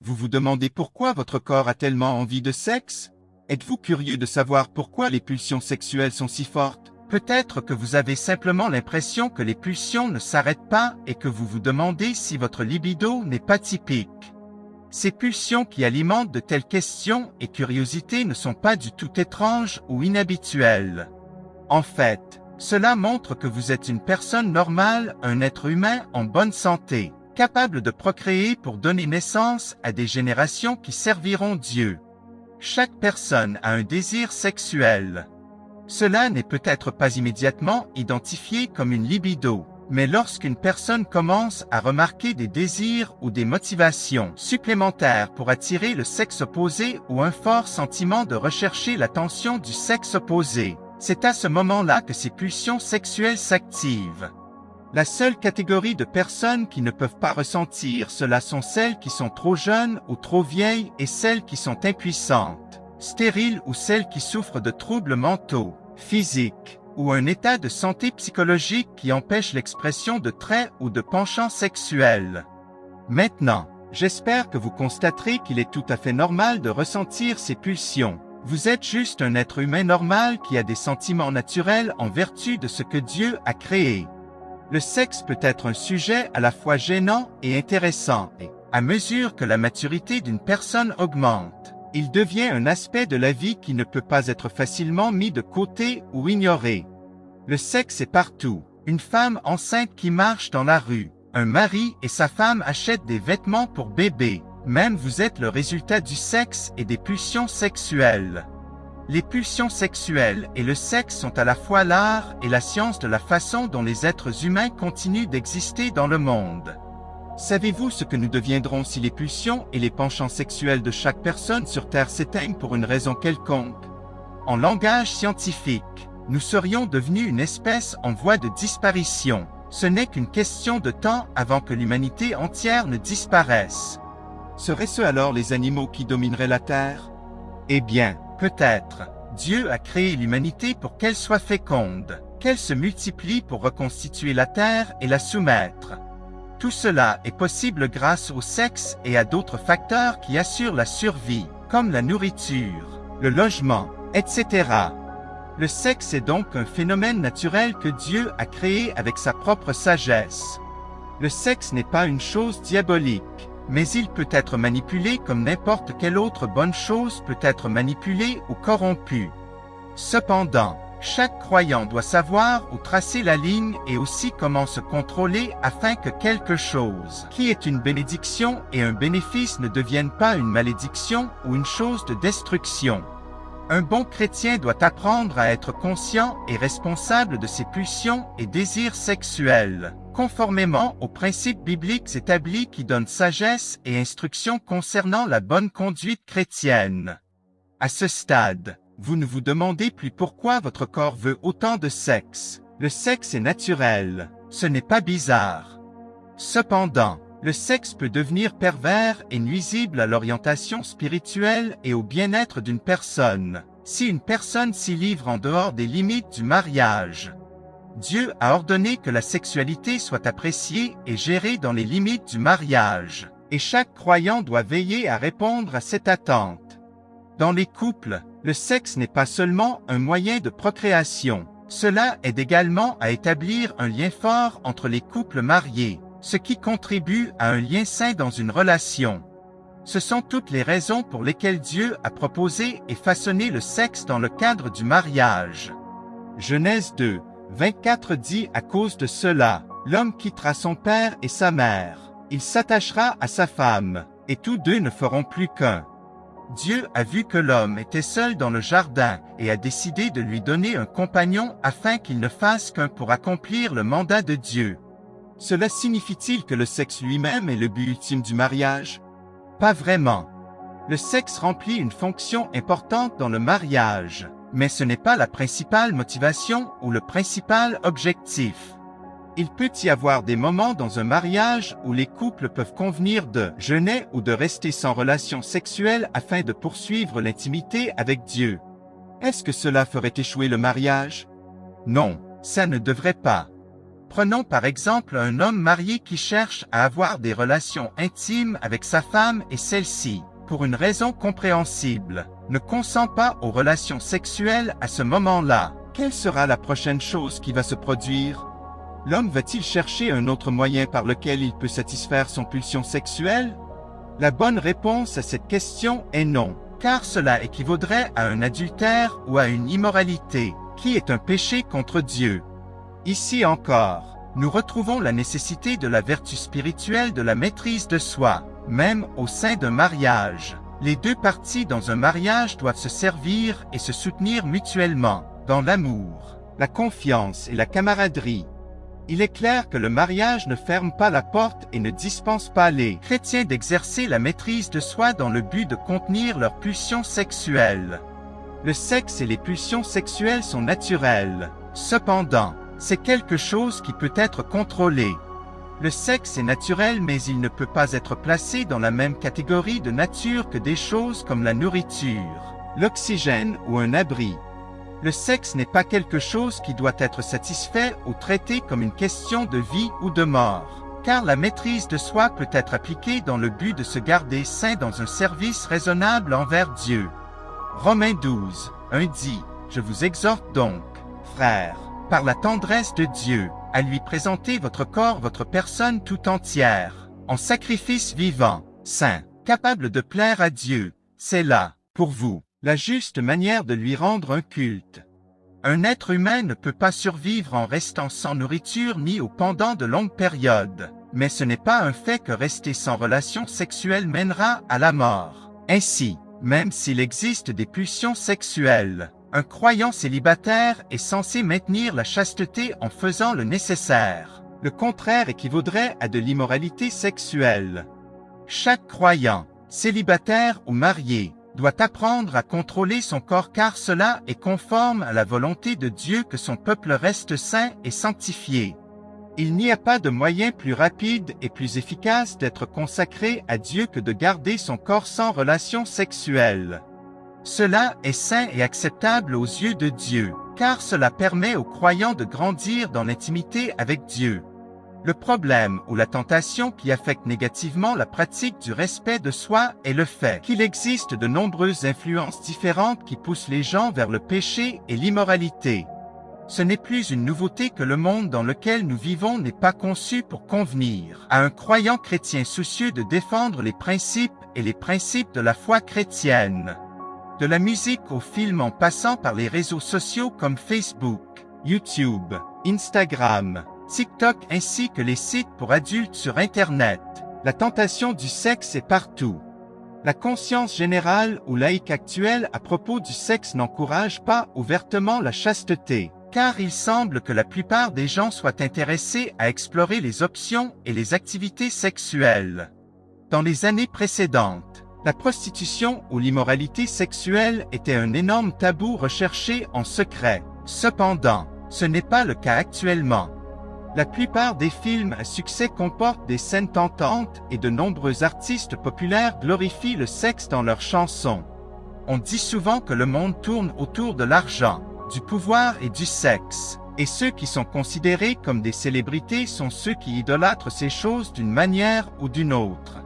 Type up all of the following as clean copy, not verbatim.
Vous vous demandez pourquoi votre corps a tellement envie de sexe? Êtes-vous curieux de savoir pourquoi les pulsions sexuelles sont si fortes? Peut-être que vous avez simplement l'impression que les pulsions ne s'arrêtent pas et que vous vous demandez si votre libido n'est pas typique. Ces pulsions qui alimentent de telles questions et curiosités ne sont pas du tout étranges ou inhabituelles. En fait, cela montre que vous êtes une personne normale, un être humain en bonne santé, capable de procréer pour donner naissance à des générations qui serviront Dieu. Chaque personne a un désir sexuel. Cela n'est peut-être pas immédiatement identifié comme une libido, mais lorsqu'une personne commence à remarquer des désirs ou des motivations supplémentaires pour attirer le sexe opposé ou un fort sentiment de rechercher l'attention du sexe opposé, c'est à ce moment-là que ces pulsions sexuelles s'activent. La seule catégorie de personnes qui ne peuvent pas ressentir cela sont celles qui sont trop jeunes ou trop vieilles et celles qui sont impuissantes, stériles ou celles qui souffrent de troubles mentaux, physiques, ou un état de santé psychologique qui empêche l'expression de traits ou de penchants sexuels. Maintenant, j'espère que vous constaterez qu'il est tout à fait normal de ressentir ces pulsions. Vous êtes juste un être humain normal qui a des sentiments naturels en vertu de ce que Dieu a créé. Le sexe peut être un sujet à la fois gênant et intéressant, et, à mesure que la maturité d'une personne augmente, il devient un aspect de la vie qui ne peut pas être facilement mis de côté ou ignoré. Le sexe est partout. Une femme enceinte qui marche dans la rue, un mari et sa femme achètent des vêtements pour bébé. Même vous êtes le résultat du sexe et des pulsions sexuelles. Les pulsions sexuelles et le sexe sont à la fois l'art et la science de la façon dont les êtres humains continuent d'exister dans le monde. Savez-vous ce que nous deviendrons si les pulsions et les penchants sexuels de chaque personne sur Terre s'éteignent pour une raison quelconque? En langage scientifique, nous serions devenus une espèce en voie de disparition. Ce n'est qu'une question de temps avant que l'humanité entière ne disparaisse. Seraient-ce alors les animaux qui domineraient la Terre? Eh bien, peut-être. Dieu a créé l'humanité pour qu'elle soit féconde, qu'elle se multiplie pour reconstituer la Terre et la soumettre. Tout cela est possible grâce au sexe et à d'autres facteurs qui assurent la survie, comme la nourriture, le logement, etc. Le sexe est donc un phénomène naturel que Dieu a créé avec sa propre sagesse. Le sexe n'est pas une chose diabolique, mais il peut être manipulé comme n'importe quelle autre bonne chose peut être manipulée ou corrompue. Cependant, chaque croyant doit savoir où tracer la ligne et aussi comment se contrôler afin que quelque chose qui est une bénédiction et un bénéfice ne devienne pas une malédiction ou une chose de destruction. Un bon chrétien doit apprendre à être conscient et responsable de ses pulsions et désirs sexuels, conformément aux principes bibliques établis qui donnent sagesse et instruction concernant la bonne conduite chrétienne. À ce stade, vous ne vous demandez plus pourquoi votre corps veut autant de sexe. Le sexe est naturel, ce n'est pas bizarre. Cependant, le sexe peut devenir pervers et nuisible à l'orientation spirituelle et au bien-être d'une personne, si une personne s'y livre en dehors des limites du mariage. Dieu a ordonné que la sexualité soit appréciée et gérée dans les limites du mariage, et chaque croyant doit veiller à répondre à cette attente. Dans les couples, le sexe n'est pas seulement un moyen de procréation, cela aide également à établir un lien fort entre les couples mariés, ce qui contribue à un lien sain dans une relation. Ce sont toutes les raisons pour lesquelles Dieu a proposé et façonné le sexe dans le cadre du mariage. Genèse 2, 24 dit à cause de cela, l'homme quittera son père et sa mère, il s'attachera à sa femme, et tous deux ne feront plus qu'un. Dieu a vu que l'homme était seul dans le jardin et a décidé de lui donner un compagnon afin qu'il ne fasse qu'un pour accomplir le mandat de Dieu. Cela signifie-t-il que le sexe lui-même est le but ultime du mariage? Pas vraiment. Le sexe remplit une fonction importante dans le mariage, mais ce n'est pas la principale motivation ou le principal objectif. Il peut y avoir des moments dans un mariage où les couples peuvent convenir de jeûner ou de rester sans relation sexuelle afin de poursuivre l'intimité avec Dieu. Est-ce que cela ferait échouer le mariage? Non, ça ne devrait pas. Prenons par exemple un homme marié qui cherche à avoir des relations intimes avec sa femme et celle-ci, pour une raison compréhensible, ne consent pas aux relations sexuelles à ce moment-là. Quelle sera la prochaine chose qui va se produire? L'homme va-t-il chercher un autre moyen par lequel il peut satisfaire son pulsion sexuelle? La bonne réponse à cette question est non, car cela équivaudrait à un adultère ou à une immoralité, qui est un péché contre Dieu. Ici encore, nous retrouvons la nécessité de la vertu spirituelle de la maîtrise de soi, même au sein d'un mariage. Les deux parties dans un mariage doivent se servir et se soutenir mutuellement, dans l'amour, la confiance et la camaraderie. Il est clair que le mariage ne ferme pas la porte et ne dispense pas les chrétiens d'exercer la maîtrise de soi dans le but de contenir leurs pulsions sexuelles. Le sexe et les pulsions sexuelles sont naturelles. Cependant, c'est quelque chose qui peut être contrôlé. Le sexe est naturel, mais il ne peut pas être placé dans la même catégorie de nature que des choses comme la nourriture, l'oxygène ou un abri. Le sexe n'est pas quelque chose qui doit être satisfait ou traité comme une question de vie ou de mort, car la maîtrise de soi peut être appliquée dans le but de se garder sain dans un service raisonnable envers Dieu. Romains 12, 1 dit, « Je vous exhorte donc, frères, par la tendresse de Dieu, à lui présenter votre corps, votre personne tout entière, en sacrifice vivant, saint, capable de plaire à Dieu. C'est là, pour vous, la juste manière de lui rendre un culte. Un être humain ne peut pas survivre en restant sans nourriture ni au pendant de longues périodes, mais ce n'est pas un fait que rester sans relation sexuelle mènera à la mort. Ainsi, même s'il existe des pulsions sexuelles, un croyant célibataire est censé maintenir la chasteté en faisant le nécessaire. Le contraire équivaudrait à de l'immoralité sexuelle. Chaque croyant, célibataire ou marié, doit apprendre à contrôler son corps car cela est conforme à la volonté de Dieu que son peuple reste saint et sanctifié. Il n'y a pas de moyen plus rapide et plus efficace d'être consacré à Dieu que de garder son corps sans relation sexuelle. Cela est saint et acceptable aux yeux de Dieu, car cela permet aux croyants de grandir dans l'intimité avec Dieu. Le problème ou la tentation qui affecte négativement la pratique du respect de soi est le fait qu'il existe de nombreuses influences différentes qui poussent les gens vers le péché et l'immoralité. Ce n'est plus une nouveauté que le monde dans lequel nous vivons n'est pas conçu pour convenir à un croyant chrétien soucieux de défendre les principes de la foi chrétienne. De la musique au film en passant par les réseaux sociaux comme Facebook, YouTube, Instagram, TikTok ainsi que les sites pour adultes sur Internet, la tentation du sexe est partout. La conscience générale ou laïque actuelle à propos du sexe n'encourage pas ouvertement la chasteté, car il semble que la plupart des gens soient intéressés à explorer les options et les activités sexuelles. Dans les années précédentes, la prostitution ou l'immoralité sexuelle était un énorme tabou recherché en secret. Cependant, ce n'est pas le cas actuellement. La plupart des films à succès comportent des scènes tentantes et de nombreux artistes populaires glorifient le sexe dans leurs chansons. On dit souvent que le monde tourne autour de l'argent, du pouvoir et du sexe, et ceux qui sont considérés comme des célébrités sont ceux qui idolâtrent ces choses d'une manière ou d'une autre.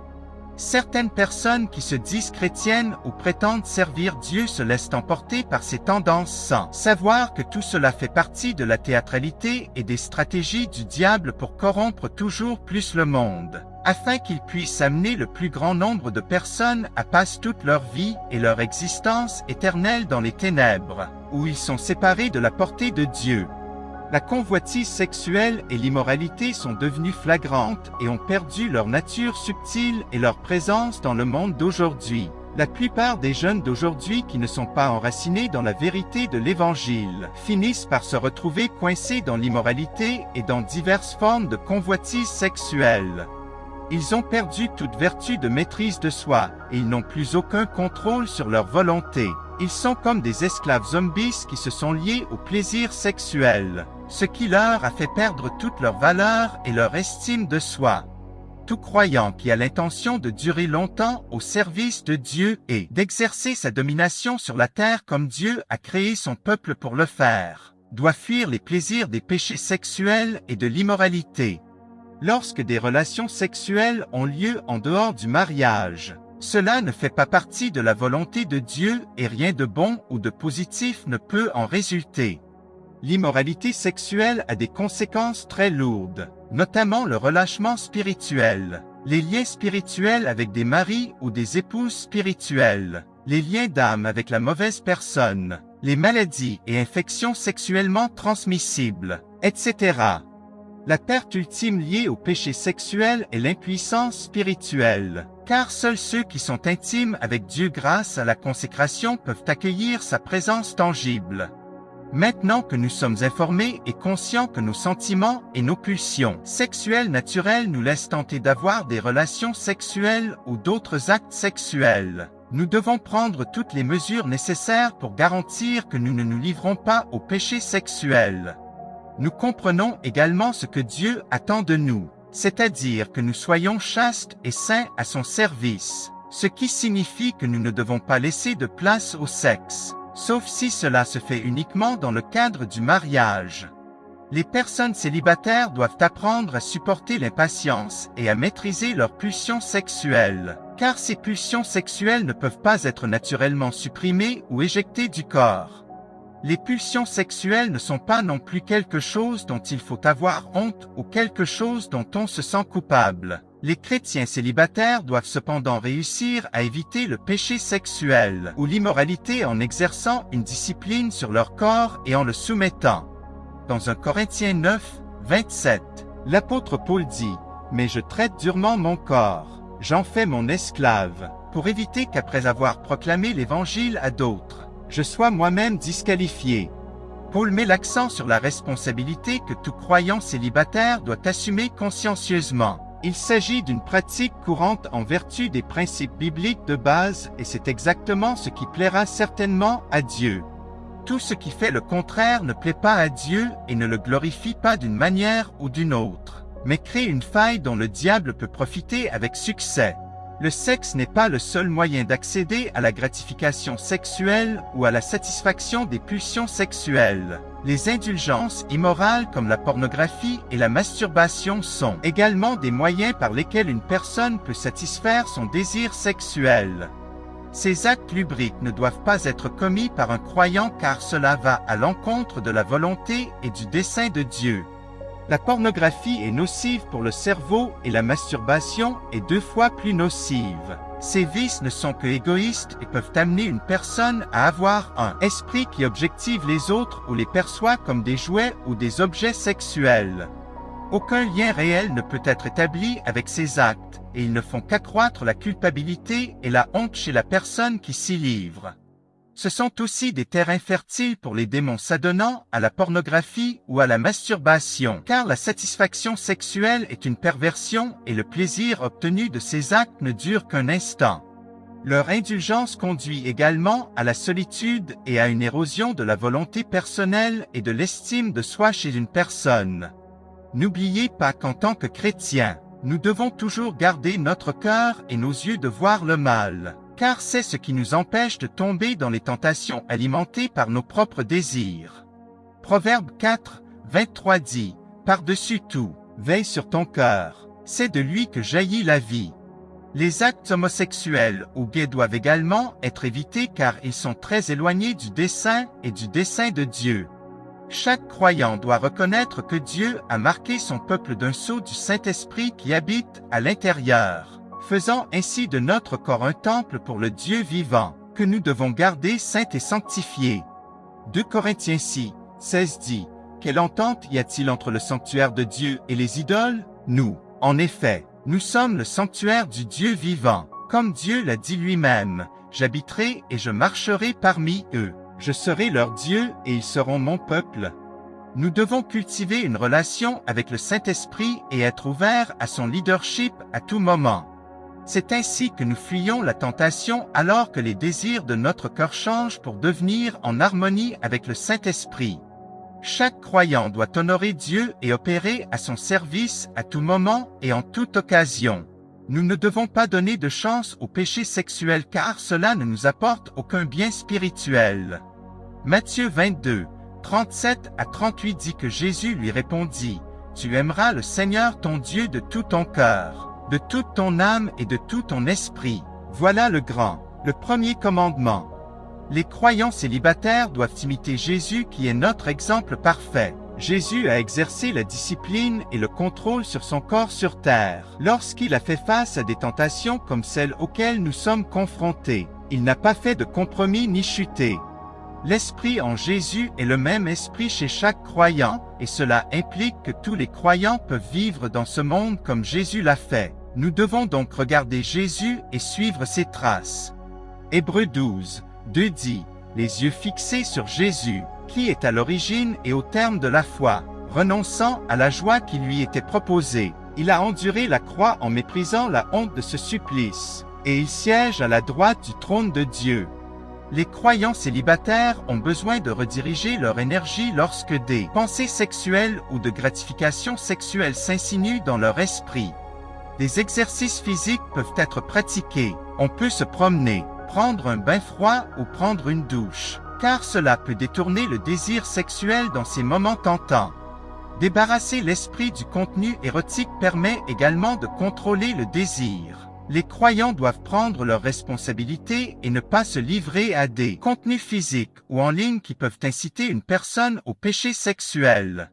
Certaines personnes qui se disent chrétiennes ou prétendent servir Dieu se laissent emporter par ces tendances sans savoir que tout cela fait partie de la théâtralité et des stratégies du diable pour corrompre toujours plus le monde, afin qu'il puisse amener le plus grand nombre de personnes à passer toute leur vie et leur existence éternelle dans les ténèbres, où ils sont séparés de la portée de Dieu. La convoitise sexuelle et l'immoralité sont devenues flagrantes et ont perdu leur nature subtile et leur présence dans le monde d'aujourd'hui. La plupart des jeunes d'aujourd'hui qui ne sont pas enracinés dans la vérité de l'Évangile finissent par se retrouver coincés dans l'immoralité et dans diverses formes de convoitise sexuelle. Ils ont perdu toute vertu de maîtrise de soi et ils n'ont plus aucun contrôle sur leur volonté. Ils sont comme des esclaves zombies qui se sont liés au plaisir sexuel, ce qui leur a fait perdre toute leur valeur et leur estime de soi. Tout croyant qui a l'intention de durer longtemps au service de Dieu et d'exercer sa domination sur la terre comme Dieu a créé son peuple pour le faire, doit fuir les plaisirs des péchés sexuels et de l'immoralité. Lorsque des relations sexuelles ont lieu en dehors du mariage, cela ne fait pas partie de la volonté de Dieu et rien de bon ou de positif ne peut en résulter. L'immoralité sexuelle a des conséquences très lourdes, notamment le relâchement spirituel, les liens spirituels avec des maris ou des épouses spirituelles, les liens d'âme avec la mauvaise personne, les maladies et infections sexuellement transmissibles, etc. La perte ultime liée au péché sexuel est l'impuissance spirituelle, car seuls ceux qui sont intimes avec Dieu grâce à la consécration peuvent accueillir sa présence tangible. Maintenant que nous sommes informés et conscients que nos sentiments et nos pulsions sexuelles naturelles nous laissent tenter d'avoir des relations sexuelles ou d'autres actes sexuels, nous devons prendre toutes les mesures nécessaires pour garantir que nous ne nous livrons pas au péché sexuel. Nous comprenons également ce que Dieu attend de nous, c'est-à-dire que nous soyons chastes et saints à son service, ce qui signifie que nous ne devons pas laisser de place au sexe, sauf si cela se fait uniquement dans le cadre du mariage. Les personnes célibataires doivent apprendre à supporter l'impatience et à maîtriser leurs pulsions sexuelles, car ces pulsions sexuelles ne peuvent pas être naturellement supprimées ou éjectées du corps. Les pulsions sexuelles ne sont pas non plus quelque chose dont il faut avoir honte ou quelque chose dont on se sent coupable. Les chrétiens célibataires doivent cependant réussir à éviter le péché sexuel ou l'immoralité en exerçant une discipline sur leur corps et en le soumettant. Dans 1 Corinthiens 9, 27, l'apôtre Paul dit « Mais je traite durement mon corps, j'en fais mon esclave, pour éviter qu'après avoir proclamé l'Évangile à d'autres, je sois moi-même disqualifié. » Paul met l'accent sur la responsabilité que tout croyant célibataire doit assumer consciencieusement. Il s'agit d'une pratique courante en vertu des principes bibliques de base et c'est exactement ce qui plaira certainement à Dieu. Tout ce qui fait le contraire ne plaît pas à Dieu et ne le glorifie pas d'une manière ou d'une autre, mais crée une faille dont le diable peut profiter avec succès. Le sexe n'est pas le seul moyen d'accéder à la gratification sexuelle ou à la satisfaction des pulsions sexuelles. Les indulgences immorales comme la pornographie et la masturbation sont également des moyens par lesquels une personne peut satisfaire son désir sexuel. Ces actes lubriques ne doivent pas être commis par un croyant car cela va à l'encontre de la volonté et du dessein de Dieu. La pornographie est nocive pour le cerveau et la masturbation est 2 fois plus nocive. Ces vices ne sont que égoïstes et peuvent amener une personne à avoir un esprit qui objective les autres ou les perçoit comme des jouets ou des objets sexuels. Aucun lien réel ne peut être établi avec ces actes, et ils ne font qu'accroître la culpabilité et la honte chez la personne qui s'y livre. Ce sont aussi des terrains fertiles pour les démons s'adonnant à la pornographie ou à la masturbation, car la satisfaction sexuelle est une perversion et le plaisir obtenu de ces actes ne dure qu'un instant. Leur indulgence conduit également à la solitude et à une érosion de la volonté personnelle et de l'estime de soi chez une personne. N'oubliez pas qu'en tant que chrétiens, nous devons toujours garder notre cœur et nos yeux de voir le mal, car c'est ce qui nous empêche de tomber dans les tentations alimentées par nos propres désirs. Proverbe 4, 23 dit, « Par-dessus tout, veille sur ton cœur, c'est de lui que jaillit la vie. » Les actes homosexuels ou gays doivent également être évités car ils sont très éloignés du dessein et du dessein de Dieu. Chaque croyant doit reconnaître que Dieu a marqué son peuple d'un sceau du Saint-Esprit qui habite à l'intérieur, faisant ainsi de notre corps un temple pour le Dieu vivant, que nous devons garder saint et sanctifié. 2 Corinthiens 6, 16 dit, « Quelle entente y a-t-il entre le sanctuaire de Dieu et les idoles? Nous, en effet, nous sommes le sanctuaire du Dieu vivant, comme Dieu l'a dit lui-même, « J'habiterai et je marcherai parmi eux. Je serai leur Dieu et ils seront mon peuple. » Nous devons cultiver une relation avec le Saint-Esprit et être ouverts à son leadership à tout moment. C'est ainsi que nous fuyons la tentation alors que les désirs de notre cœur changent pour devenir en harmonie avec le Saint-Esprit. Chaque croyant doit honorer Dieu et opérer à son service à tout moment et en toute occasion. Nous ne devons pas donner de chance au péché sexuel car cela ne nous apporte aucun bien spirituel. Matthieu 22, 37 à 38 dit que Jésus lui répondit, « Tu aimeras le Seigneur ton Dieu de tout ton cœur, de toute ton âme et de tout ton esprit. » Voilà le premier commandement. Les croyants célibataires doivent imiter Jésus qui est notre exemple parfait. Jésus a exercé la discipline et le contrôle sur son corps sur terre. Lorsqu'il a fait face à des tentations comme celles auxquelles nous sommes confrontés, il n'a pas fait de compromis ni chuté. L'esprit en Jésus est le même esprit chez chaque croyant, et cela implique que tous les croyants peuvent vivre dans ce monde comme Jésus l'a fait. Nous devons donc regarder Jésus et suivre ses traces. Hébreux 12, 2 dit, « Les yeux fixés sur Jésus, qui est à l'origine et au terme de la foi, renonçant à la joie qui lui était proposée. Il a enduré la croix en méprisant la honte de ce supplice, et il siège à la droite du trône de Dieu. » Les croyants célibataires ont besoin de rediriger leur énergie lorsque des pensées sexuelles ou de gratification sexuelle s'insinuent dans leur esprit. Des exercices physiques peuvent être pratiqués. On peut se promener, prendre un bain froid ou prendre une douche, car cela peut détourner le désir sexuel dans ces moments tentants. Débarrasser l'esprit du contenu érotique permet également de contrôler le désir. Les croyants doivent prendre leurs responsabilités et ne pas se livrer à des contenus physiques ou en ligne qui peuvent inciter une personne au péché sexuel.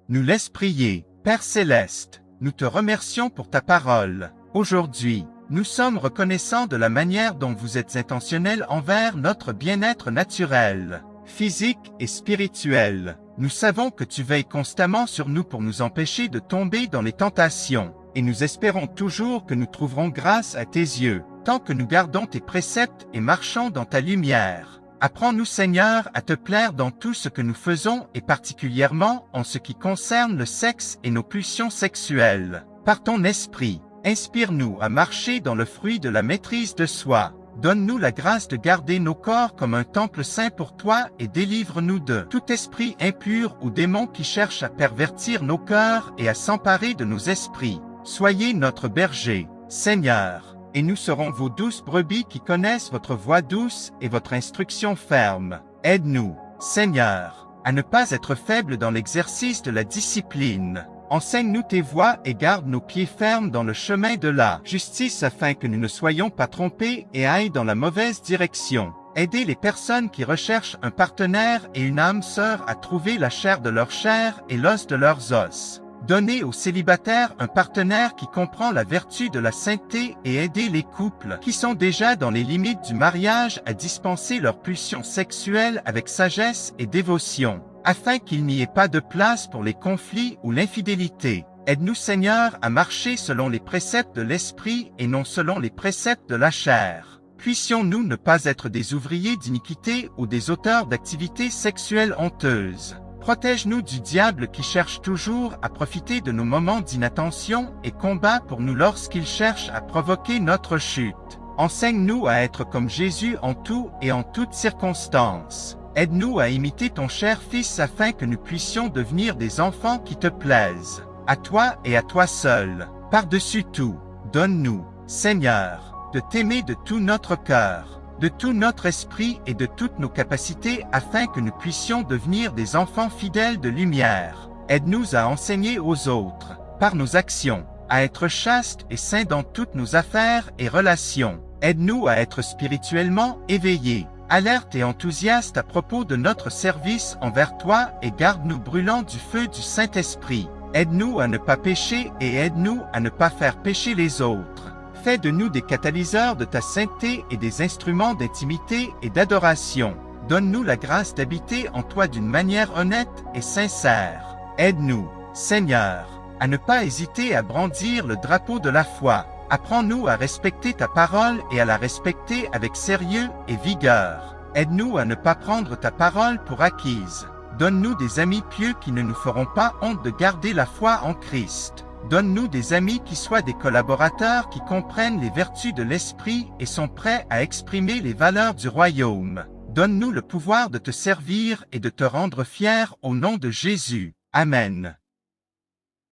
Nous laisse prier. Père Céleste, nous te remercions pour ta parole. Aujourd'hui, nous sommes reconnaissants de la manière dont vous êtes intentionnel envers notre bien-être naturel, physique et spirituel. Nous savons que tu veilles constamment sur nous pour nous empêcher de tomber dans les tentations, et nous espérons toujours que nous trouverons grâce à tes yeux, tant que nous gardons tes préceptes et marchons dans ta lumière. Apprends-nous, Seigneur, à te plaire dans tout ce que nous faisons et particulièrement en ce qui concerne le sexe et nos pulsions sexuelles. Par ton esprit, inspire-nous à marcher dans le fruit de la maîtrise de soi. Donne-nous la grâce de garder nos corps comme un temple saint pour toi et délivre-nous de tout esprit impur ou démon qui cherche à pervertir nos cœurs et à s'emparer de nos esprits. Soyez notre berger, Seigneur, et nous serons vos douces brebis qui connaissent votre voix douce et votre instruction ferme. Aide-nous, Seigneur, à ne pas être faibles dans l'exercice de la discipline. Enseigne-nous tes voies et garde nos pieds fermes dans le chemin de la justice afin que nous ne soyons pas trompés et aillent dans la mauvaise direction. Aidez les personnes qui recherchent un partenaire et une âme sœur à trouver la chair de leur chair et l'os de leurs os. Donnez aux célibataires un partenaire qui comprend la vertu de la sainteté et aidez les couples qui sont déjà dans les limites du mariage à dispenser leurs pulsions sexuelles avec sagesse et dévotion, afin qu'il n'y ait pas de place pour les conflits ou l'infidélité. Aide-nous, Seigneur, à marcher selon les préceptes de l'esprit et non selon les préceptes de la chair. Puissions-nous ne pas être des ouvriers d'iniquité ou des auteurs d'activités sexuelles honteuses. Protège-nous du diable qui cherche toujours à profiter de nos moments d'inattention et combat pour nous lorsqu'il cherche à provoquer notre chute. Enseigne-nous à être comme Jésus en tout et en toutes circonstances. Aide-nous à imiter ton cher Fils afin que nous puissions devenir des enfants qui te plaisent. À toi et à toi seul. Par-dessus tout, donne-nous, Seigneur, de t'aimer de tout notre cœur, de tout notre esprit et de toutes nos capacités afin que nous puissions devenir des enfants fidèles de lumière. Aide-nous à enseigner aux autres, par nos actions, à être chastes et saints dans toutes nos affaires et relations. Aide-nous à être spirituellement éveillés, alertes et enthousiastes à propos de notre service envers toi et garde-nous brûlants du feu du Saint-Esprit. Aide-nous à ne pas pécher et aide-nous à ne pas faire pécher les autres. Fais de nous des catalyseurs de ta sainteté et des instruments d'intimité et d'adoration. Donne-nous la grâce d'habiter en toi d'une manière honnête et sincère. Aide-nous, Seigneur, à ne pas hésiter à brandir le drapeau de la foi. Apprends-nous à respecter ta parole et à la respecter avec sérieux et vigueur. Aide-nous à ne pas prendre ta parole pour acquise. Donne-nous des amis pieux qui ne nous feront pas honte de garder la foi en Christ. Donne-nous des amis qui soient des collaborateurs qui comprennent les vertus de l'esprit et sont prêts à exprimer les valeurs du royaume. Donne-nous le pouvoir de te servir et de te rendre fiers au nom de Jésus. Amen.